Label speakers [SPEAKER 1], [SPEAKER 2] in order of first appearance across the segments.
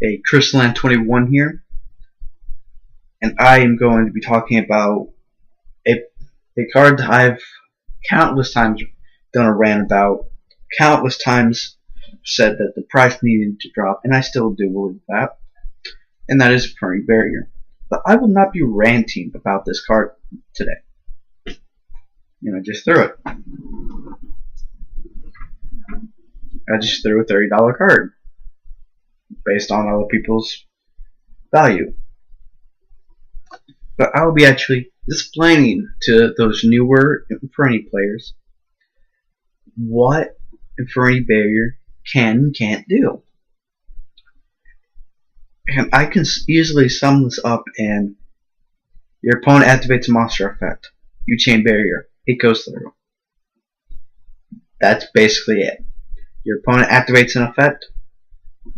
[SPEAKER 1] a Crystalline 21 here, and I am going to be talking about a, a card that I've countless times done a rant about, countless times said that the price needed to drop, and I still do believe that, and that is Infernity Barrier. But I will not be ranting about this card today. Just threw it. I just threw a $30 card based on other people's value. But I will be actually explaining to those newer Infernity players what Infernity Barrier can and can't do. And I can easily sum this up in: your opponent activates a monster effect, you chain barrier, it goes through. That's basically it. Your opponent activates an effect,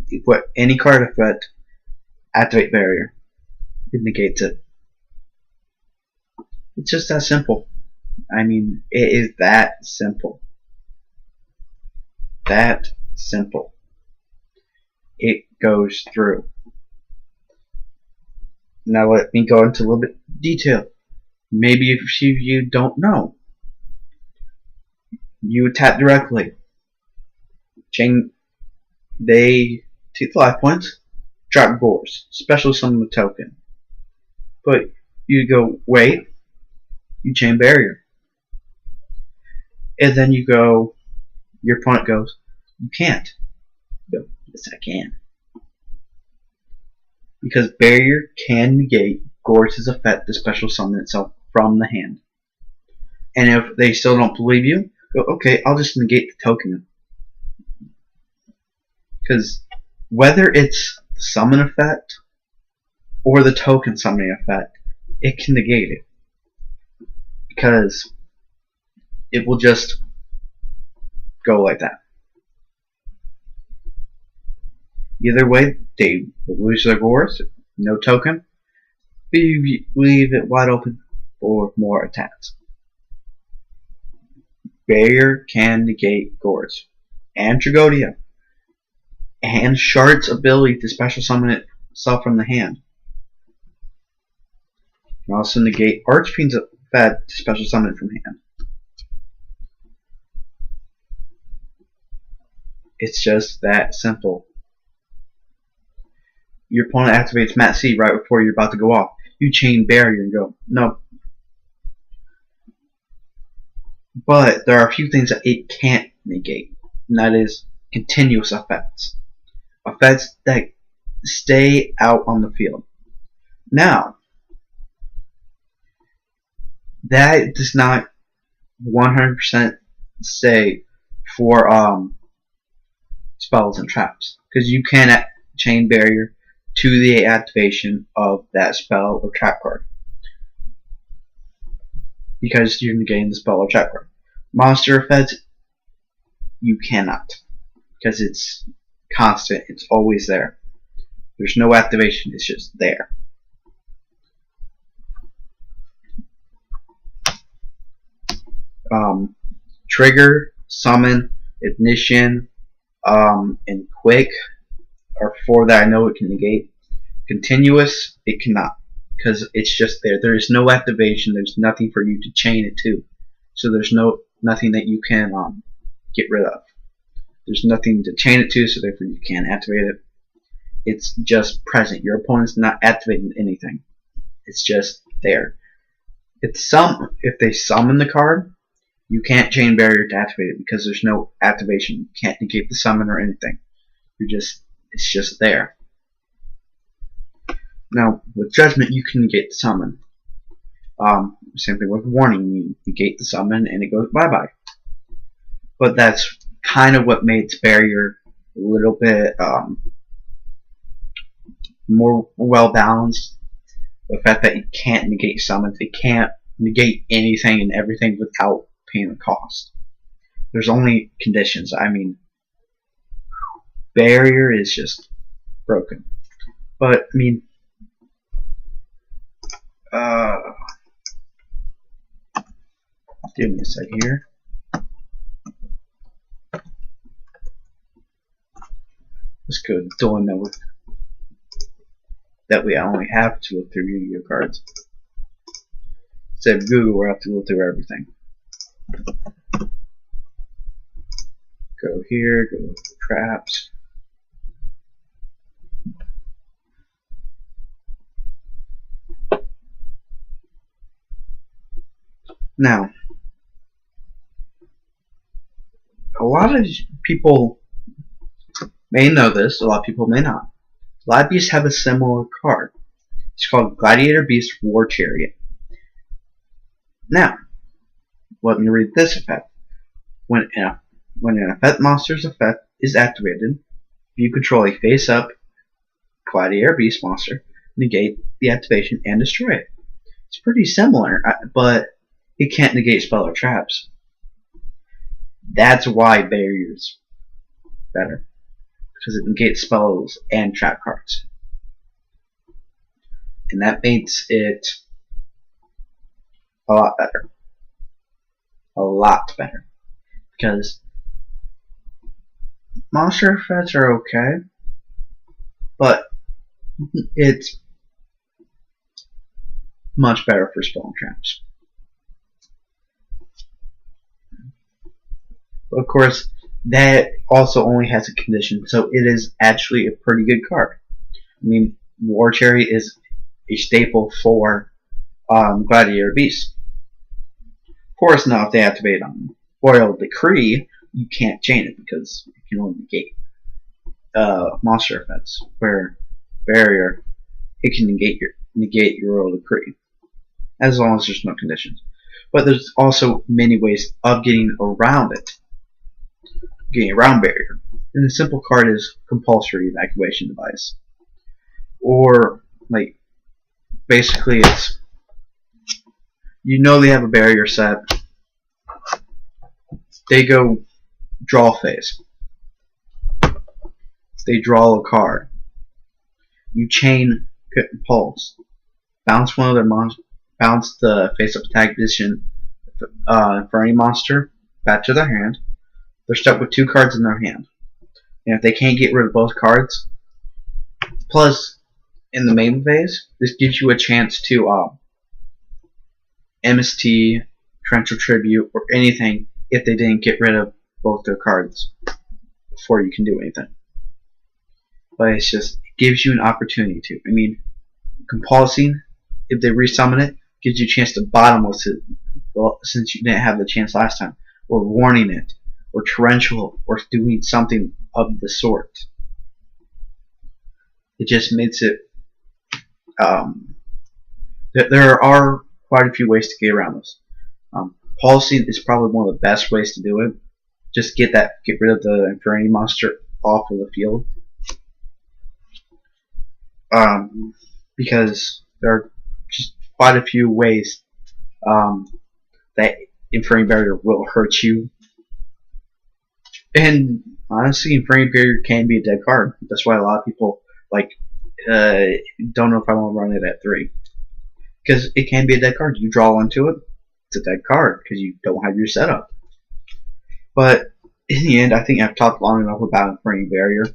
[SPEAKER 1] you put any card effect, activate barrier, it negates it. It's just that simple. I mean, it is that simple. That simple. It goes through. Now let me go into a little bit of detail. Maybe if you don't know, you attack directly. Chain. They take 5 points. Drop Gores. Special summon the token. But you go, wait. You chain barrier. And then you go, your opponent goes, you can't. You go, yes I can. Because barrier can negate Gores' effect to special summon itself from the hand. And if they still don't believe you, go, okay, I'll just negate the token. Because whether it's the summon effect or the token summoning effect, it can negate it. Because it will just go like that. Either way, they will lose their Gores, no token, but you leave it wide open for more attacks. Barrier can negate Gores, and Tragodia, and Shard's ability to special summon itself from the hand. You can also negate Archfiend's effect to special summon it from hand. It's just that simple. Your opponent activates Mat C right before you're about to go off. You chain barrier and go, no. But there are a few things that it can't negate, and that is continuous effects. Effects that stay out on the field. Now, that does not 100% say for spells and traps, because you can chain barrier to the activation of that spell or trap card, because you're negating the spell or trap card. Monster effects, you cannot, because it's constant, it's always there. There's no activation, it's just there. Trigger, summon, ignition, and quick are 4 that I know it can negate. Continuous, it cannot, because it's just there. There is no activation. There's nothing for you to chain it to, so there's nothing that you can get rid of. There's nothing to chain it to, so therefore you can't activate it. It's just present. Your opponent's not activating anything. It's just there. If they summon the card, you can't chain barrier to activate it because there's no activation. You can't negate the summon or anything. It's just there. Now with Judgment, you can negate the summon. Same thing with Warning. You negate the summon and it goes bye bye. But that's kind of what makes barrier a little bit more well balanced. The fact that you can't negate summons, it can't negate anything and everything without paying a cost. There's only conditions. I mean, barrier is just broken. But I mean, give me a sec here. Let's go doing that with That way I only have to look through Yu-Gi-Oh cards. Instead of Google, where I have to look through everything. Go here, go traps. Now, a lot of people may know this, a lot of people may not. A lot of beasts have a similar card. It's called Gladiator Beast War Chariot. Now, let me read this effect. When an effect monster's effect is activated, if you control a face-up Gladiator Beast monster, negate the activation and destroy it. It's pretty similar, but it can't negate spell or traps. That's why Barrier's better, because it negates spells and trap cards. And that makes it a lot better. A lot better. Because monster effects are okay, but it's much better for spell and traps. Of course, that also only has a condition, so it is actually a pretty good card. I mean, War Chariot is a staple for Gladiator Beast. Of course, now if they activate Royal Decree, you can't chain it because it can only negate monster effects. Where Barrier, it can negate your Royal Decree, as long as there's no conditions. But there's also many ways of getting around it. Getting around Barrier. And the simple card is Compulsory Evacuation Device. Or, like, basically it's, you know they have a Barrier set. They go draw phase. They draw a card. You chain Pulse. Bounce one of their monsters. Bounce the face-up attack position for any monster back to their hand. They're stuck with 2 cards in their hand. And if they can't get rid of both cards, plus in the main phase, this gives you a chance to MST, Torrential Tribute, or anything if they didn't get rid of both their cards before you can do anything. But it's just, it gives you an opportunity to. I mean, Compulsing, if they resummon it, gives you a chance to bottomless it, well, since you didn't have the chance last time, or warning it, or torrential, or doing something of the sort. It just makes it. There are quite a few ways to get around this. Pulsing is probably one of the best ways to do it. Just get rid of the Infernity monster off of the field. Because there are just quite a few ways that Infernity Barrier will hurt you. And honestly, Infernity Barrier can be a dead card. That's why a lot of people don't know if I want to run it at 3. Because it can be a dead card. You draw into it, it's a dead card because you don't have your setup. But in the end, I think I've talked long enough about Infernity Barrier.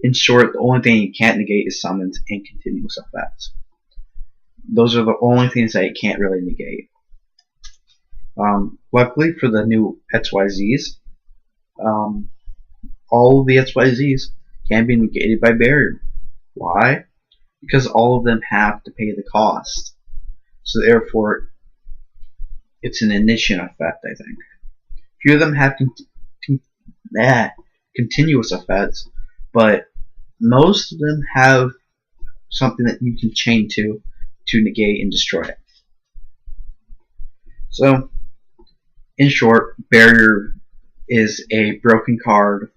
[SPEAKER 1] In short, the only thing you can't negate is summons and continuous effects. Those are the only things that you can't really negate. Luckily for the new XYZs, all of the XYZs can be negated by Barrier. Why? Because all of them have to pay the cost. So therefore, it's an initiation effect, I think. Few of them have continuous effects, but most of them have something that you can chain to negate and destroy it. So, in short, Barrier is a broken card,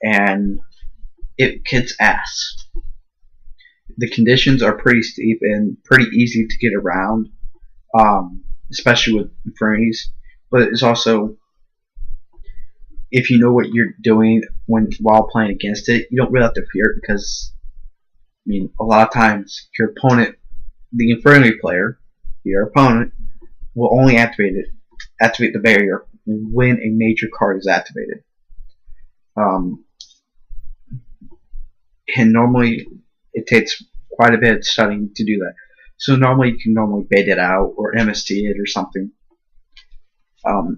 [SPEAKER 1] and it kicks ass. The conditions are pretty steep and pretty easy to get around, especially with Infernities. But it's also, if you know what you're doing while playing against it, you don't really have to fear it because, I mean, a lot of times your opponent, the Infernity player, your opponent, will only activate the Barrier when a major card is activated. And normally, it takes quite a bit of studying to do that. So normally you can bait it out or MST it or something.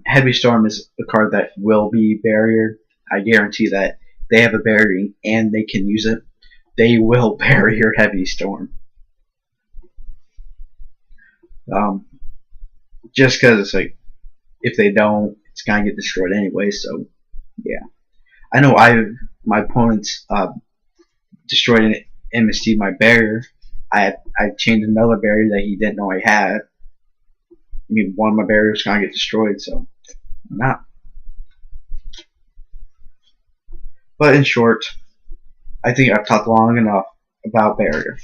[SPEAKER 1] Heavy Storm is a card that will be barrier. I guarantee that they have a barrier and they can use it. They will bury your Heavy Storm. Just because it's like, if they don't, it's gonna get destroyed anyway. So yeah, I know my opponents destroyed an MST my barrier. I changed another barrier that he didn't know I had. I mean, one of my barriers gonna get destroyed, so I'm not. But in short, I think I've talked long enough about barrier.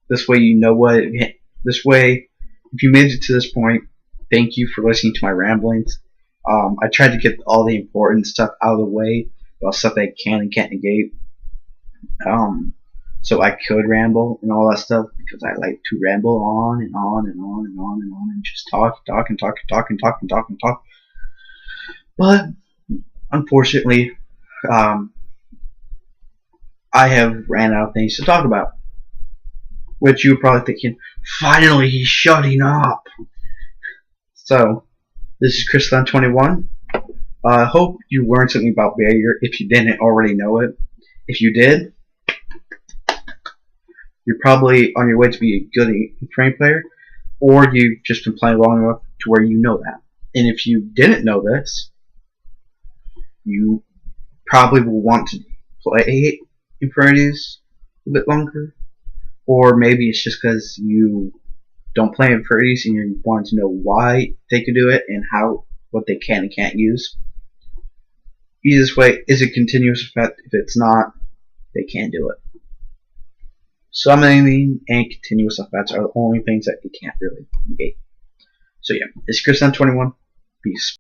[SPEAKER 1] This way you know what. This way, if you made it to this point, thank you for listening to my ramblings. I tried to get all the important stuff out of the way, about stuff that I can and can't negate. So I could ramble and all that stuff, because I like to ramble on and on and on and on and on and just talk and talk and talk and talk and talk and talk. But unfortunately, I have ran out of things to talk about. Which you're probably thinking, finally he's shutting up. So, this is Chris21. I hope you learned something about barrier if you didn't already know it. If you did, you're probably on your way to be a good Infernity player, or you've just been playing long enough to where you know that. And if you didn't know this, you probably will want to play Infernities a bit longer. Or maybe it's just because you don't play Infernity and you want to know why they can do it and what they can and can't use. Easiest way is a continuous effect. If it's not, they can't do it. Summoning and continuous effects are the only things that you can't really negate. So yeah, it's Chris21. Peace.